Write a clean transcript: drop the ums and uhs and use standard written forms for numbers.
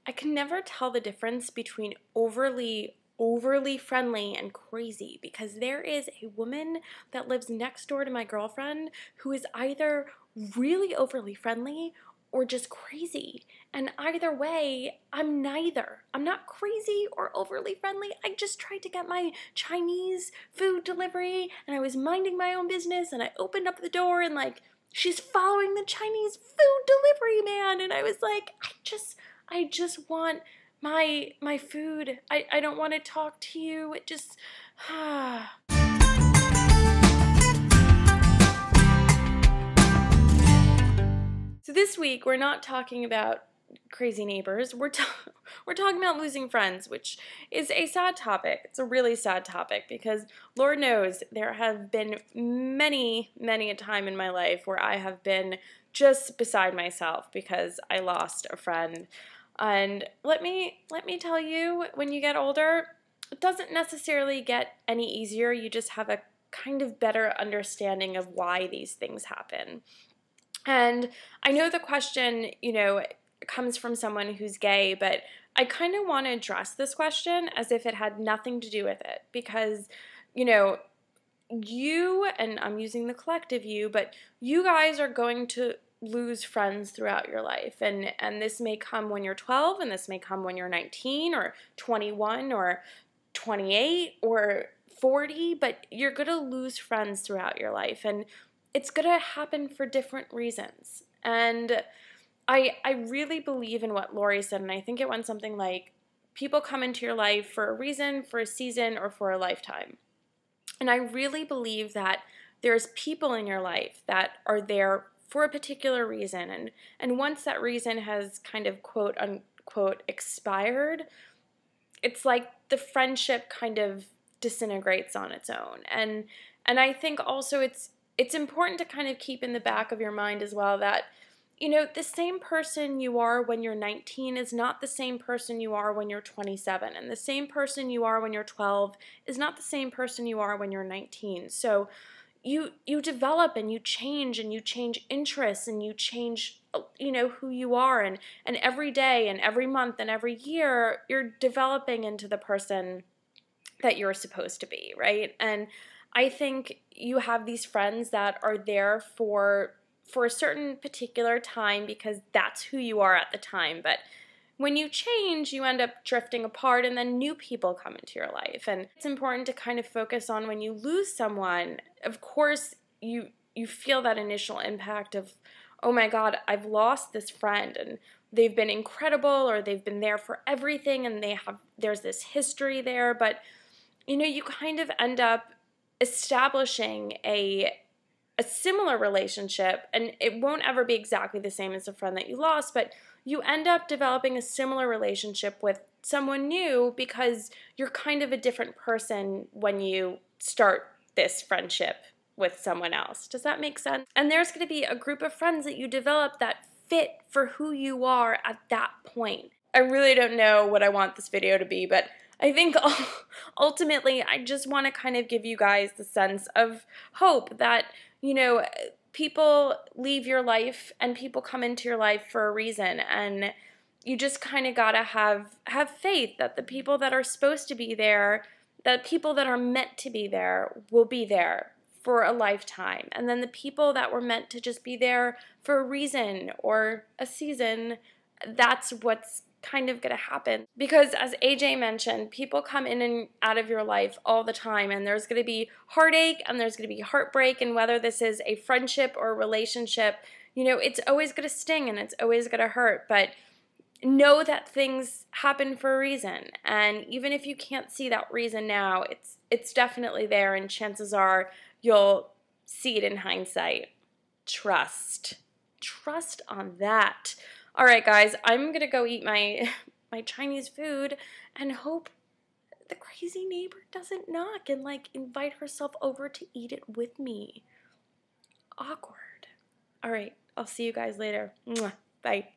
I can never tell the difference between overly friendly and crazy, because there is a woman that lives next door to my girlfriend who is either really overly friendly or just crazy. And either way, I'm neither. I'm not crazy or overly friendly. I just tried to get my Chinese food delivery and I was minding my own business and I opened up the door and like she's following the Chinese food delivery man and I was like, I just want my food. I don't want to talk to you. It just So this week we're not talking about crazy neighbors. We're talking about losing friends, which is a sad topic. It's a really sad topic because Lord knows there have been many a time in my life where I have been just beside myself because I lost a friend. And let me tell you, when you get older, it doesn't necessarily get any easier. You just have a kind of better understanding of why these things happen. And I know the question, comes from someone who's gay, but I kind of want to address this question as if it had nothing to do with it because, you, and I'm using the collective you, but you guys are going to lose friends throughout your life. And this may come when you're 12, and this may come when you're 19 or 21 or 28 or 40, but you're going to lose friends throughout your life. And it's going to happen for different reasons. And I really believe in what Lori said, and I think it went something like, people come into your life for a reason, for a season, or for a lifetime. And I really believe that there's people in your life that are there for a particular reason. And once that reason has kind of quote unquote expired, it's like the friendship kind of disintegrates on its own. And I think also it's important to kind of keep in the back of your mind as well that, the same person you are when you're 19 is not the same person you are when you're 27. And the same person you are when you're 12 is not the same person you are when you're 19. So you develop and you change interests and you change, who you are. And every day and every month and every year, you're developing into the person that you're supposed to be, right? And I think you have these friends that are there for a certain particular time because that's who you are at the time. But when you change, you end up drifting apart and then new people come into your life. And it's important to kind of focus on when you lose someone, of course, you feel that initial impact of, oh my God, I've lost this friend and they've been incredible or they've been there for everything and there's this history there. But, you kind of end up establishing a similar relationship, and it won't ever be exactly the same as the friend that you lost, but you end up developing a similar relationship with someone new because you're kind of a different person when you start this friendship with someone else. Does that make sense? And there's going to be a group of friends that you develop that fit for who you are at that point. I really don't know what I want this video to be, but I think ultimately I just want to kind of give you guys the sense of hope that, people leave your life and people come into your life for a reason, and you just kind of got to have faith that the people that are supposed to be there, that people that are meant to be there will be there for a lifetime. And then the people that were meant to just be there for a reason or a season, that's what's kind of going to happen. Because as AJ mentioned, people come in and out of your life all the time, and there's going to be heartache and there's going to be heartbreak, and whether this is a friendship or a relationship, it's always going to sting and it's always going to hurt. But know that things happen for a reason, and even if you can't see that reason now, it's definitely there, and chances are you'll see it in hindsight. Trust on that. All right, guys, I'm going to go eat my Chinese food and hope the crazy neighbor doesn't knock and, invite herself over to eat it with me. Awkward. All right, I'll see you guys later. Mwah. Bye.